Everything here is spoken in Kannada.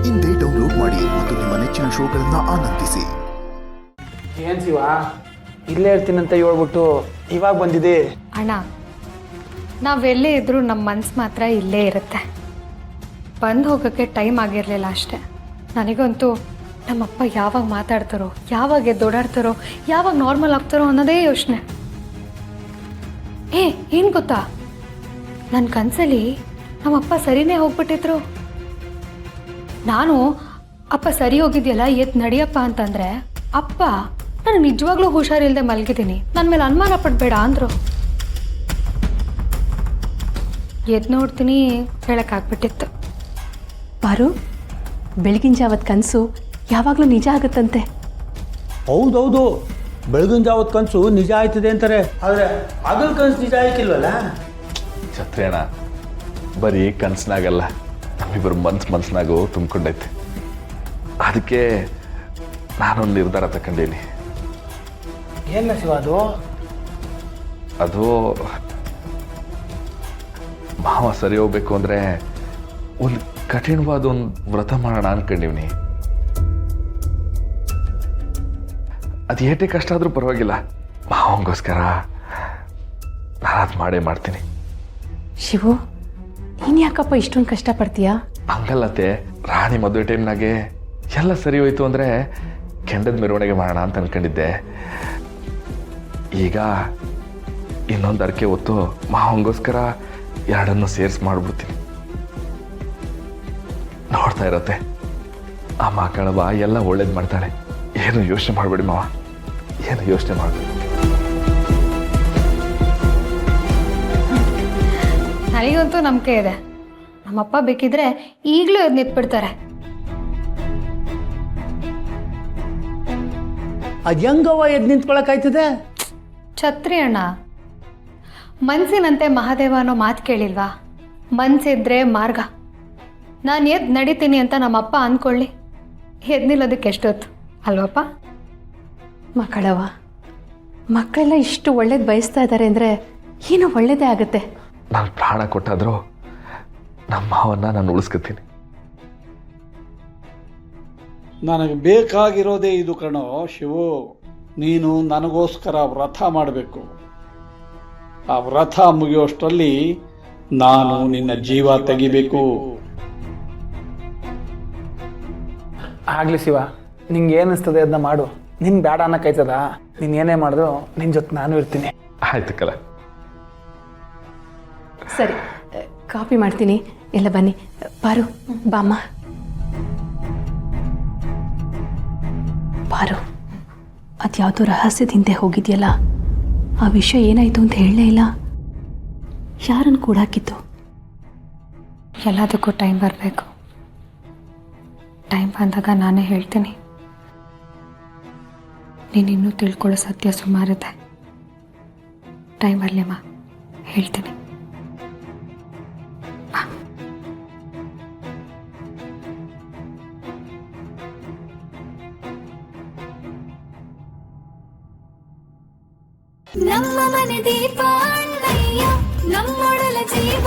ಇಂದೇ ಡೌನ್ಲೋಡ್ ಮಾಡಿ ಮತ್ತು ನಿಮ್ಮ ನೆಚ್ಚಿನ ಶೋಗಳನ್ನು ಆನಂದಿಸಿ. ಏನ್ ಶಿವ, ಇಲ್ಲೇ ಇರ್ತೀನಂತ ಹೇಳ್ಬಿಟ್ಟು ಇವಾಗ ಬಂದಿದೆ. ಅಣ್ಣ, ನಾವೆಲ್ಲೇ ಇದ್ರೂ ನಮ್ಮ ಮನ್ಸು ಮಾತ್ರ ಇಲ್ಲೇ ಇರುತ್ತೆ. ಬಂದು ಹೋಗೋಕ್ಕೆ ಟೈಮ್ ಆಗಿರಲಿಲ್ಲ ಅಷ್ಟೆ. ನನಗಂತೂ ನಮ್ಮಪ್ಪ ಯಾವಾಗ ಮಾತಾಡ್ತಾರೋ, ಯಾವಾಗ ಎದ್ದೋಡಾಡ್ತಾರೋ, ಯಾವಾಗ ನಾರ್ಮಲ್ ಆಗ್ತಾರೋ ಅನ್ನೋದೇ ಯೋಚನೆ. ಏನು ಗೊತ್ತಾ, ನನ್ನ ಕನಸಲ್ಲಿ ನಮ್ಮಪ್ಪ ಸರಿನೇ ಹೋಗ್ಬಿಟ್ಟಿದ್ರು. ನಾನು ಅಪ್ಪ ಸರಿ ಹೋಗಿದ್ಯಲ್ಲ, ಎದ್ದು ನಡಿಯಪ್ಪ ಅಂತಂದರೆ ಅಪ್ಪ ನಾನು ನಿಜವಾಗ್ಲೂ ಹುಷಾರಿಲ್ಲದೆ ಮಲಗಿದ್ದೀನಿ, ನನ್ನ ಮೇಲೆ ಅನುಮಾನ ಪಡಬೇಡ ಅಂದರು. ಎದ್ದು ನೋಡ್ತೀನಿ, ಹೇಳೋಕ್ಕಾಗ್ಬಿಟ್ಟಿತ್ತು. ಪಾರು, ಬೆಳಗಿನ ಜಾವದ ಕನಸು ಯಾವಾಗಲೂ ನಿಜ ಆಗುತ್ತಂತೆ. ಹೌದೌದು, ಬೆಳಗಿನ ಜಾವದ ಕನಸು ನಿಜ ಆಯ್ತದೆ ಅಂತಾರೆ. ಆದರೆ ಅದ್ರ ಕನಸು ನಿಜ ಆಯ್ತಿಲ್ವಲ್ಲ. ಛತ್ರಿಯಣ್ಣ, ಬರೀ ಕನಸಿನಾಗಲ್ಲ, ನಮ್ಮಿಬ್ಬರು ಮನ್ಸ್ನಾಗೂ ತುಂಬಿಕೊಂಡೈತೆ. ಅದಕ್ಕೆ ನಾನೊಂದು ನಿರ್ಧಾರ ತಗೊಂಡೀನಿ. ಏನ ಶಿವ ಅದು ಮಾವ ಸರಿ ಹೋಗ್ಬೇಕು ಅಂದರೆ ಒಂದು ಕಠಿಣವಾದ ಒಂದು ವ್ರತ ಮಾಡೋಣ ಅನ್ಕೊಂಡಿವ್ನಿ. ಅದು ಏಟೇ ಕಷ್ಟ ಆದರೂ ಪರವಾಗಿಲ್ಲ, ಮಾವಂಗೋಸ್ಕರ ನಾನು ಅದು ಮಾಡೇ ಮಾಡ್ತೀನಿ. ಶಿವು, ನೀನು ಯಾಕಪ್ಪ ಇಷ್ಟೊಂದು ಕಷ್ಟಪಡ್ತೀಯಾ? ಹಂಗಲ್ಲತ್ತೆ, ರಾಣಿ ಮದುವೆ ಟೈಮ್ನಾಗೆ ಎಲ್ಲ ಸರಿ ಹೋಯ್ತು ಅಂದರೆ ಕೆಂಡದ ಮೆರವಣಿಗೆ ಮಾಡೋಣ ಅಂತ ಅನ್ಕೊಂಡಿದ್ದೆ. ಈಗ ಇನ್ನೊಂದು ಅರ್ಕೆ ಹೊತ್ತು ಮಾವಂಗೋಸ್ಕರ ಎರಡನ್ನು ಸೇರಿಸಿ ಮಾಡ್ಬಿಡ್ತೀನಿ. ನೋಡ್ತಾ ಇರತ್ತೆ, ಆ ಮಕ್ಕಳವ ಎಲ್ಲ ಒಳ್ಳೇದು ಮಾಡ್ತಾಳೆ. ಏನು ಯೋಚನೆ ಮಾಡಬೇಡಿ ಮಾವ, ಏನು ಯೋಚನೆ ಮಾಡಬೇಡಿ. ನನಗಂತೂ ನಂಬಿಕೆ ಇದೆ, ನಮ್ಮಪ್ಪ ಬೇಕಿದ್ರೆ ಈಗಲೂ ಎದ್ದು ನಿಂತ್ಬಿಡ್ತಾರೆ. ಅದು ಹೆಂಗವ್ವ ಎದ್ದು ನಿಂತ್ಕೊಳಕ್ಕಾಯ್ತದೆ? ಛತ್ರಿ ಅಣ್ಣ, ಮನ್ಸಿನಂತೆ ಮಹಾದೇವ ಅನ್ನೋ ಮಾತು ಕೇಳಿಲ್ವಾ? ಮನ್ಸಿದ್ರೆ ಮಾರ್ಗ. ನಾನು ಎದ್ದು ನಡಿತೀನಿ ಅಂತ ನಮ್ಮಪ್ಪ ಅಂದ್ಕೊಳ್ಳಿ, ಎದ್ದು ನಿಲ್ಲೋದಕ್ಕೆ ಎಷ್ಟೊತ್ತು ಅಲ್ವಪ್ಪ? ಮಕ್ಕಳವ, ಮಕ್ಕಳೆಲ್ಲ ಇಷ್ಟು ಒಳ್ಳೇದು ಬಯಸ್ತಾ ಇದ್ದಾರೆ ಅಂದರೆ ಏನೋ ಒಳ್ಳೇದೇ ಆಗುತ್ತೆ. ನಾನು ಪ್ರಾಣ ಕೊಟ್ಟಾದರೂ ನಮ್ಮ ಮಾವನ್ನ ನಾನು ಉಳಿಸ್ಕೊತೀನಿ. ನನಗೆ ಬೇಕಾಗಿರೋದೇ ಇದು ಕಣೋ ಶಿವು. ನೀನು ನನಗೋಸ್ಕರ ವ್ರತ ಮಾಡಬೇಕು. ಆ ವ್ರತ ಮುಗಿಯೋಷ್ಟರಲ್ಲಿ ನಾನು ನಿನ್ನ ಜೀವ ತೆಗಿಬೇಕು. ಆಗ್ಲಿ ಶಿವ, ನಿಂಗೆ ಏನು ಅನಿಸ್ತದೆ ಅದನ್ನ ಮಾಡು. ನಿನ್ ಬೇಡ ಅನ್ನಕ್ಕಾಯ್ತದ? ನೀನು ಏನೇ ಮಾಡಿದ್ರು ನಿನ್ನ ಜೊತೆ ನಾನು ಇರ್ತೀನಿ. ಆಯ್ತು ಕಲ. ಸರಿ, ಕಾಫಿ ಮಾಡ್ತೀನಿ, ಎಲ್ಲ ಬನ್ನಿ. ಪಾರು, ಬಾಮ್ಮ. ಪಾರು, ಅದ್ಯಾವುದೋ ರಹಸ್ಯದ ಹಿಂದೆ ಹೋಗಿದೆಯಲ್ಲ, ಆ ವಿಷಯ ಏನಾಯಿತು ಅಂತ ಹೇಳಲೇ ಇಲ್ಲ. ಯಾರನ್ನು ಕೂಡ ಹಾಕಿತ್ತು? ಎಲ್ಲದಕ್ಕೂ ಟೈಮ್ ಬರಬೇಕು. ಟೈಮ್ ಬಂದಾಗ ನಾನೇ ಹೇಳ್ತೀನಿ. ನೀನಿನ್ನೂ ತಿಳ್ಕೊಳ್ಳೋ ಸತ್ಯ ಸುಮಾರಿದೆ. ಟೈಮ್ ಬರಲಿಮ್ಮ, ಹೇಳ್ತೀನಿ. ನಮ್ಮ ಮನೆ ದೀಪ ಅಣ್ಣಯ್ಯ, ನಮ್ಮೊಡಲ ಜೀವ.